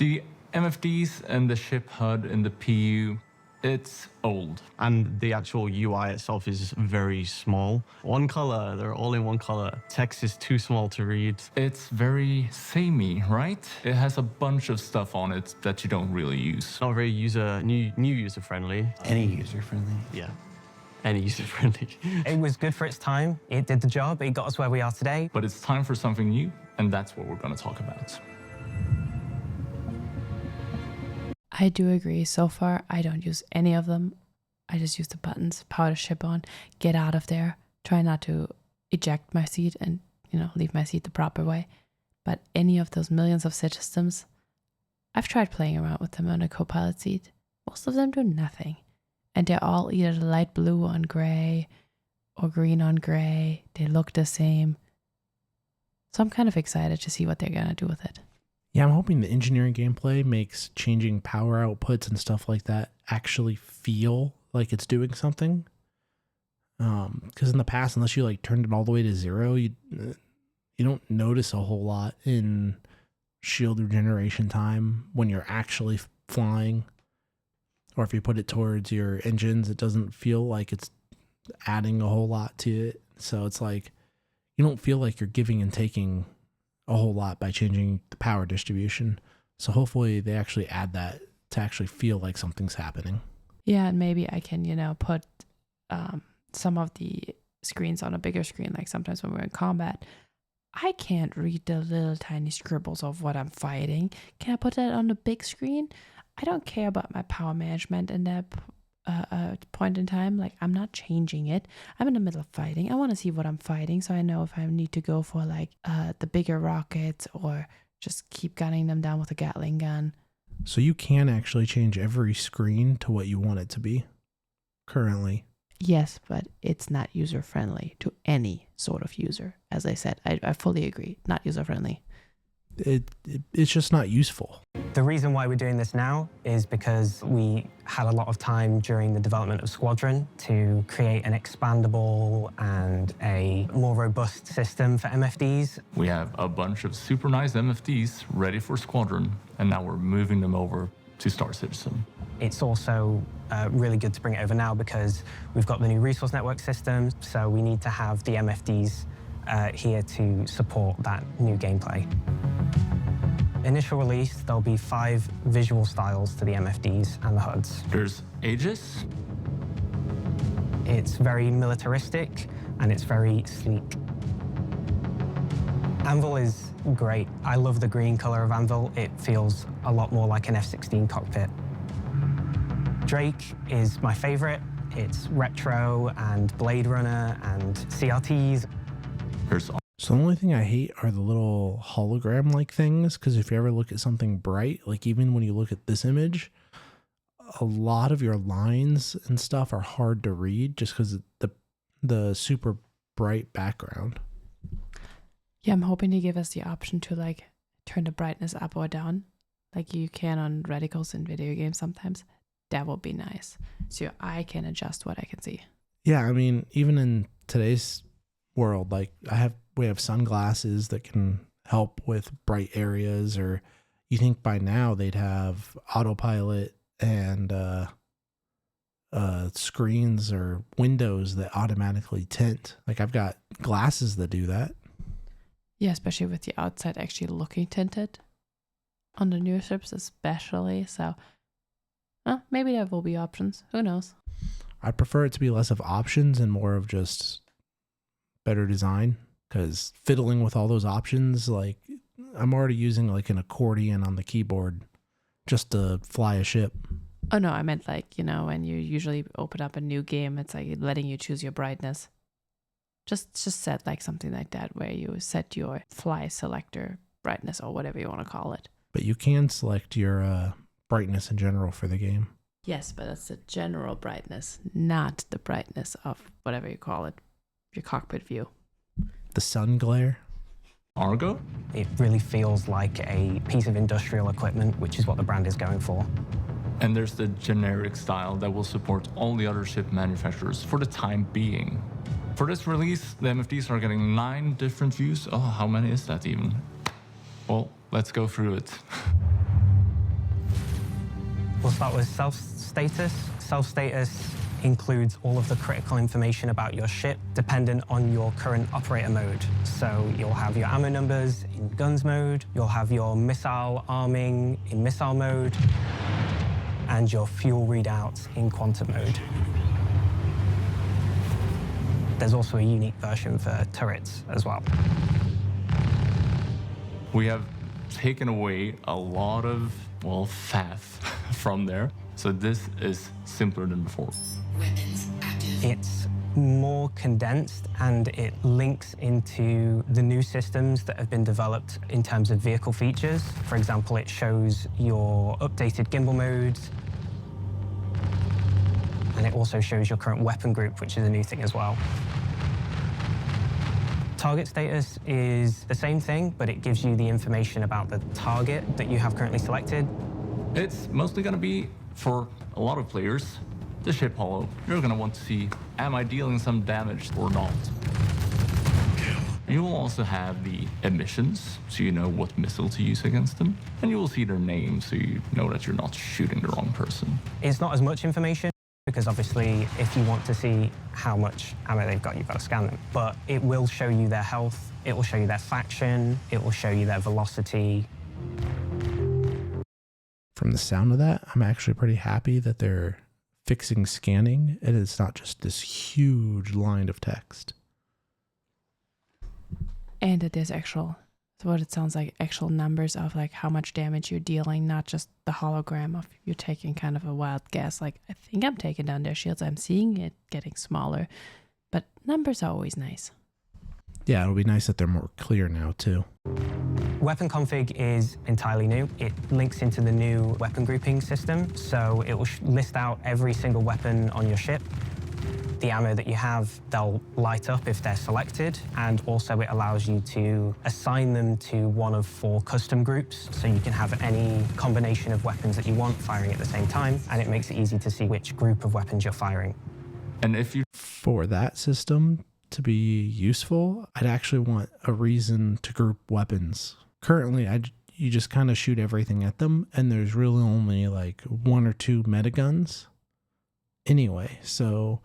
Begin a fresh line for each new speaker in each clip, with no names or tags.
The MFDs and the ship HUD and the PU, it's old.
And the actual UI itself is very small. One color, they're all in one color. Text is too small to read.
It's very samey, right? It has a bunch of stuff on it that you don't really use.
Not very new user-friendly.
Any user-friendly.
Yeah, any user-friendly.
It was good for its time. It did the job. It got us where we are today.
But it's time for something new, and that's what we're going to talk about.
I do agree. So far, I don't use any of them. I just use the buttons, power the ship on, get out of there, try not to eject my seat and, leave my seat the proper way. But any of those millions of systems, I've tried playing around with them on a co-pilot seat. Most of them do nothing. And they're all either light blue on gray or green on gray. They look the same. So I'm kind of excited to see what they're going to do with it.
Yeah, I'm hoping the engineering gameplay makes changing power outputs and stuff like that actually feel like it's doing something. Because in the past, unless you turned it all the way to 0, you don't notice a whole lot in shield regeneration time when you're actually flying. Or if you put it towards your engines, it doesn't feel like it's adding a whole lot to it. So it's like you don't feel like you're giving and taking a whole lot by changing the power distribution. So hopefully they actually add that to actually feel like something's happening.
Yeah, and maybe I can, put some of the screens on a bigger screen, like sometimes when we're in combat. I can't read the little tiny scribbles of what I'm fighting. Can I put that on the big screen? I don't care about my power management in that point in time. I'm not changing it. I'm in the middle of fighting. I want to see what I'm fighting so I know if I need to go for the bigger rockets or just keep gunning them down with a Gatling gun.
So you can actually change every screen to what you want it to be currently.
Yes, but it's not user-friendly to any sort of user. As I said, I fully agree. Not user-friendly.
It's just not useful.
The reason why we're doing this now is because we had a lot of time during the development of Squadron to create an expandable and a more robust system for MFDs.
We have a bunch of super nice MFDs ready for Squadron, and now we're moving them over to Star Citizen.
It's also really good to bring it over now because we've got the new resource network system, so we need to have the MFDs here to support that new gameplay. Initial release, there'll be 5 visual styles to the MFDs and the HUDs.
There's Aegis.
It's very militaristic and it's very sleek. Anvil is great. I love the green color of Anvil. It feels a lot more like an F-16 cockpit. Drake is my favorite. It's retro and Blade Runner and CRTs.
So the only thing I hate are the little hologram-like things, because if you ever look at something bright, even when you look at this image, a lot of your lines and stuff are hard to read just because of the super bright background.
Yeah, I'm hoping to give us the option to turn the brightness up or down, like you can on reticles in video games sometimes. That would be nice. So I can adjust what I can see.
Yeah, I mean, even in today's world, we have sunglasses that can help with bright areas, or you think by now they'd have autopilot and screens or windows that automatically tint. I've got glasses that do that.
Yeah, especially with the outside actually looking tinted on the newer ships especially. So maybe there will be options. Who knows?
I prefer it to be less of options and more of just better design, because fiddling with all those options, I'm already using an accordion on the keyboard just to fly a ship.
Oh no, I meant when you usually open up a new game, it's letting you choose your brightness. Just set something like that where you set your fly selector brightness or whatever you want to call it.
But you can select your brightness in general for the game.
Yes, but that's the general brightness, not the brightness of whatever you call it, your cockpit view.
The sun glare.
Argo?
It really feels like a piece of industrial equipment, which is what the brand is going for.
And there's the generic style that will support all the other ship manufacturers for the time being. For this release, the MFDs are getting 9 different views. Oh, how many is that even? Well, let's go through it.
start with self-status. Self-status includes all of the critical information about your ship dependent on your current operator mode. So you'll have your ammo numbers in guns mode, you'll have your missile arming in missile mode, and your fuel readouts in quantum mode. There's also a unique version for turrets as well.
We have taken away a lot of, well, faff from there. So this is simpler than before.
Weapons active.
It's more condensed and it links into the new systems that have been developed in terms of vehicle features. For example, it shows your updated gimbal modes, and it also shows your current weapon group, which is a new thing as well. Target status is the same thing, but it gives you the information about the target that you have currently selected.
It's mostly going to be, for a lot of players, the ship holo. You're going to want to see, am I dealing some damage or not? You will also have the emissions, so you know what missile to use against them. And you will see their names, so you know that you're not shooting the wrong person.
It's not as much information, because obviously if you want to see how much ammo they've got, you've got to scan them. But it will show you their health, it will show you their faction, it will show you their velocity.
From the sound of that, I'm actually pretty happy that they're fixing scanning and it's not just this huge line of text.
And that there's actual, so what it sounds like, actual numbers of like how much damage you're dealing, not just the hologram of you taking kind of a wild guess. Like, I think I'm taking down their shields. I'm seeing it getting smaller, but numbers are always nice.
Yeah, it'll be nice that they're more clear now too.
Weapon config is entirely new. It links into the new weapon grouping system, so it will list out every single weapon on your ship. The ammo that you have, they'll light up if they're selected, and also it allows you to assign them to one of 4 custom groups, so you can have any combination of weapons that you want firing at the same time, and it makes it easy to see which group of weapons you're firing.
And if you
For that system to be useful, I'd actually want a reason to group weapons. Currently, you just kind of shoot everything at them, and there's really only like 1 or 2 meta guns anyway. So,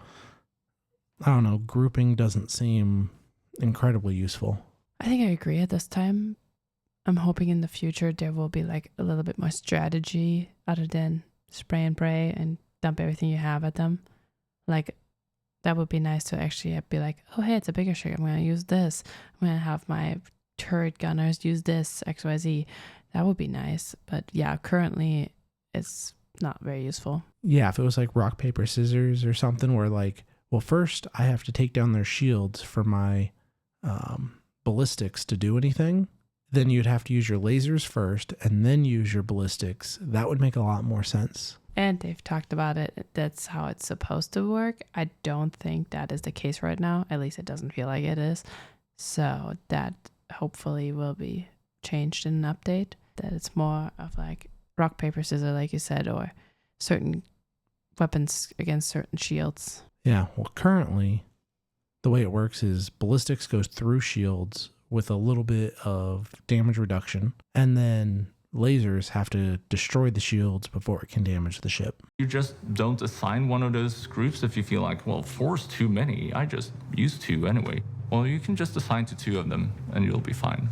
I don't know, grouping doesn't seem incredibly useful.
I think I agree at this time. I'm hoping in the future there will be like a little bit more strategy other than spray and pray and dump everything you have at them. Like, that would be nice to actually be like, oh, hey, it's a bigger ship. I'm going to use this. I'm going to have my turret gunners use this, XYZ. That would be nice. But yeah, currently it's not very useful.
Yeah, if it was like rock, paper, scissors or something where like, well, first I have to take down their shields for my ballistics to do anything. Then you'd have to use your lasers first and then use your ballistics. That would make a lot more sense.
And they've talked about it. That's how it's supposed to work. I don't think that is the case right now. At least it doesn't feel like it is. So that hopefully will be changed in an update. That it's more of like rock, paper, scissors, like you said, or certain weapons against certain shields.
Yeah, well, currently the way it works is ballistics goes through shields with a little bit of damage reduction, and then lasers have to destroy the shields before it can damage the ship.
You just don't assign one of those groups if you feel like, well, 4's too many. I just use 2 anyway. Well, you can just assign to 2 of them and you'll be fine.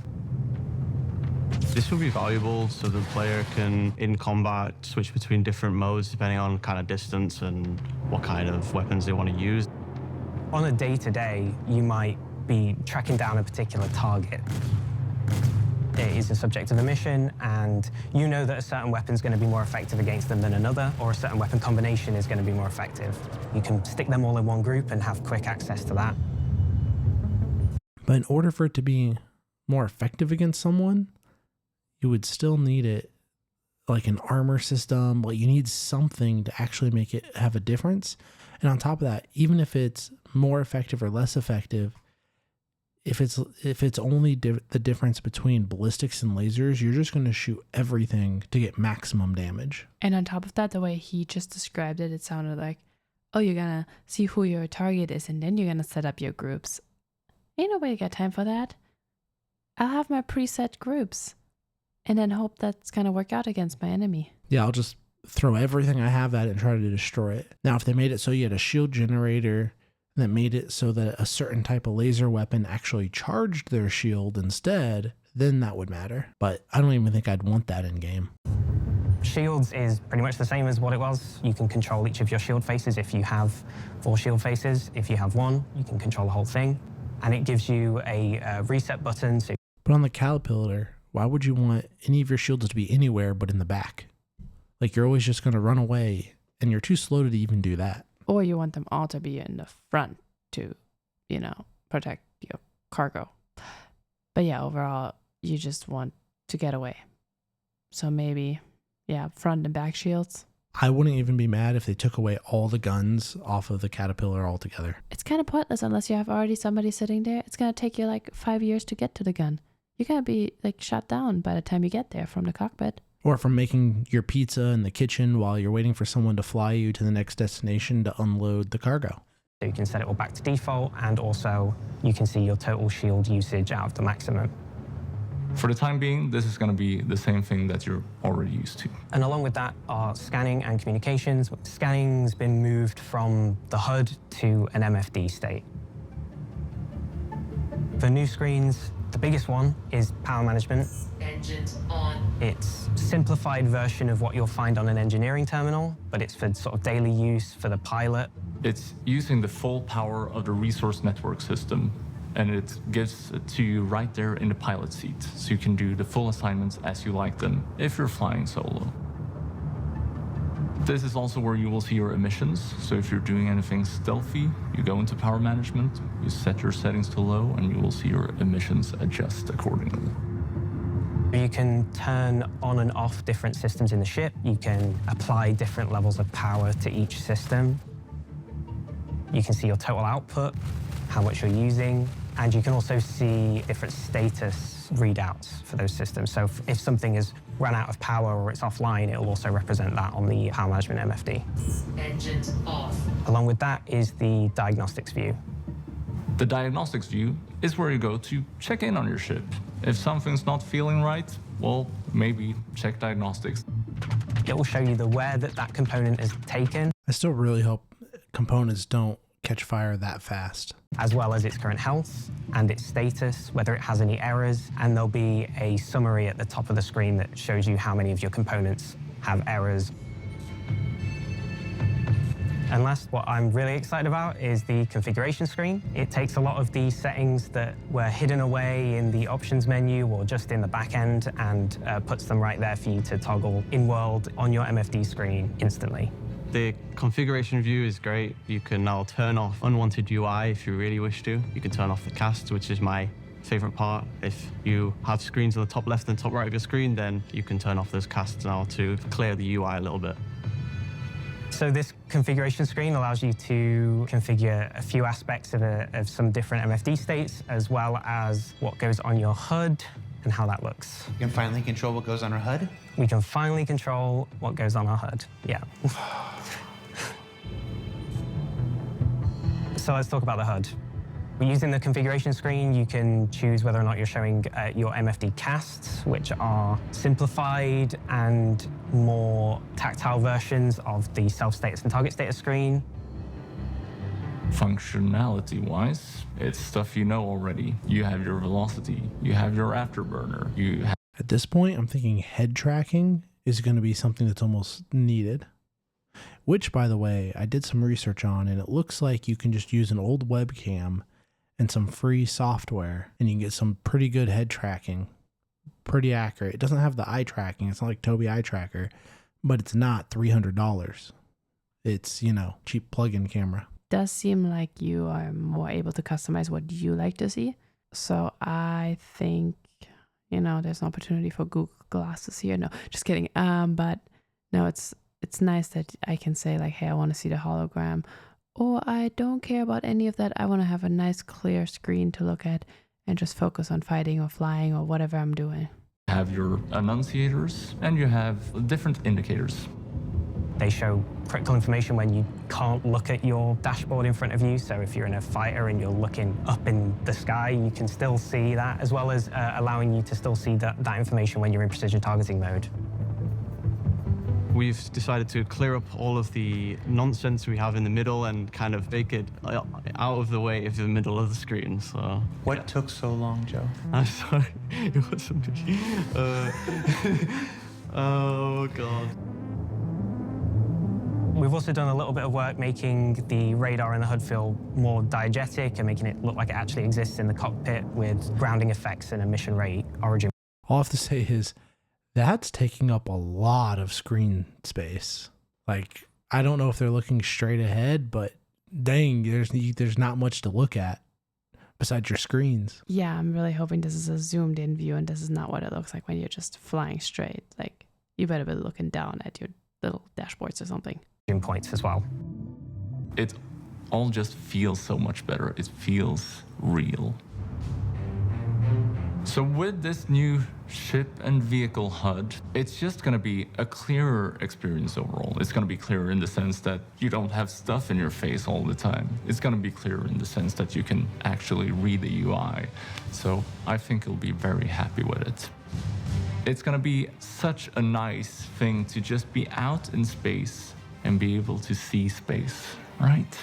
This will be valuable so the player can, in combat, switch between different modes depending on kind of distance and what kind of weapons they want to use.
On a day-to-day, you might be tracking down a particular target. It is the subject of a mission, and you know that a certain weapon is going to be more effective against them than another, or a certain weapon combination is going to be more effective. You can stick them all in one group and have quick access to that.
But in order for it to be more effective against someone, you would still need it like an armor system. Like, you need something to actually make it have a difference. And on top of that, even if it's more effective or less effective, if it's only the difference between ballistics and lasers, you're just going to shoot everything to get maximum damage.
And on top of that, the way he just described it, it sounded like, oh, you're going to see who your target is, and then you're going to set up your groups. Ain't nobody got time for that. I'll have my preset groups and then hope that's going to work out against my enemy.
Yeah, I'll just throw everything I have at it and try to destroy it. Now, if they made it so you had a shield generator that made it so that a certain type of laser weapon actually charged their shield instead, then that would matter. But I don't even think I'd want that in game.
Shields is pretty much the same as what it was. You can control each of your shield faces if you have 4 shield faces. If you have 1, you can control the whole thing. And it gives you a reset button. So
But on the Caterpillar, why would you want any of your shields to be anywhere but in the back? Like, you're always just going to run away, and you're too slow to even do that.
Or you want them all to be in the front to, you know, protect your cargo. But yeah, overall, you just want to get away. So maybe, yeah, front and back shields.
I wouldn't even be mad if they took away all the guns off of the Caterpillar altogether.
It's kind of pointless unless you have already somebody sitting there. It's going to take you like 5 years to get to the gun. You're going to be like shot down by the time you get there from the cockpit.
Or from making your pizza in the kitchen while you're waiting for someone to fly you to the next destination to unload the cargo.
So you can set it all back to default, and also you can see your total shield usage out of the maximum.
For the time being, this is going to be the same thing that you're already used to.
And along with that are scanning and communications. Scanning's been moved from the HUD to an MFD state. For new screens, the biggest one is power management.
Engines on.
It's a simplified version of what you'll find on an engineering terminal, but it's for sort of daily use for the pilot.
It's using the full power of the resource network system, and it gives it to you right there in the pilot seat, so you can do the full assignments as you like them if you're flying solo. This is also where you will see your emissions, so if you're doing anything stealthy, you go into power management, you set your settings to low, and you will see your emissions adjust accordingly.
You can turn on and off different systems in the ship. You can apply different levels of power to each system. You can see your total output, how much you're using, and you can also see different status readouts for those systems. So if something has run out of power or it's offline, it'll also represent that on the power management MFD.
Engines off.
Along with that is the diagnostics view.
The diagnostics view is where you go to check in on your ship. If something's not feeling right, well, maybe check diagnostics.
It will show you the where that component is taken,
I still really hope components don't catch fire that fast.
as well as its current health and its status, whether it has any errors, and there'll be a summary at the top of the screen that shows you how many of your components have errors. And last, what I'm really excited about is the configuration screen. It takes a lot of the settings that were hidden away in the options menu or just in the back end and puts them right there for you to toggle in-world on your MFD screen instantly.
The configuration view is great. You can now turn off unwanted UI if you really wish to. You can turn off the cast, which is my favorite part. If you have screens on the top left and top right of your screen, then you can turn off those casts now to clear the UI a little bit.
So this configuration screen allows you to configure a few aspects of some different MFD states, as well as what goes on your HUD and how that looks.
You can finally control what goes on our HUD.
We can finally control what goes on our HUD, yeah. So let's talk about the HUD. Using the configuration screen, you can choose whether or not you're showing your MFD casts, which are simplified and more tactile versions of the self-status and target status screen.
Functionality-wise, it's stuff you know already. You have your velocity, you have your afterburner, you have...
At this point, I'm thinking head tracking is going to be something that's almost needed. Which, by the way, I did some research on, and it looks like you can just use an old webcam and some free software, and you can get some pretty good head tracking. Pretty accurate. It doesn't have the eye tracking. It's not like Tobii Eye Tracker, but it's not $300. It's, you know, cheap plug-in camera.
Does seem like you are more able to customize what you like to see. So I think, you know, there's an opportunity for Google Glasses here. No, just kidding. But no, it's nice that I can say like, hey, I want to see the hologram, or I don't care about any of that. I want to have a nice clear screen to look at and just focus on fighting or flying or whatever I'm doing.
You have your annunciators, and you have different indicators.
They show critical information when you can't look at your dashboard in front of you. So if you're in a fighter and you're looking up in the sky, you can still see that, as well as allowing you to still see that information when you're in precision targeting mode.
we've decided to clear up all of the nonsense we have in the middle and kind of make it out of the way of the middle of the screen. So
What took so long, Joe?
I'm sorry, it wasn't me. Oh God.
We've also done a little bit of work making the radar in the HUD feel more diegetic and making it look like it actually exists in the cockpit with grounding effects and emission rate origin.
All I have to say is that's taking up a lot of screen space. Like, I don't know if they're looking straight ahead, but dang, there's not much to look at besides your screens.
Yeah, I'm really hoping this is a zoomed in view and this is not what it looks like when you're just flying straight. Like, you better be looking down at your little dashboards or something.
Points as well.
It all just feels so much better. It feels real. So with this new ship and vehicle HUD, it's just going to be a clearer experience overall. It's going to be clearer in the sense that you don't have stuff in your face all the time. It's going to be clearer in the sense that you can actually read the UI. So I think you'll be very happy with it. It's going to be such a nice thing to just be out in space and be able to see space, right?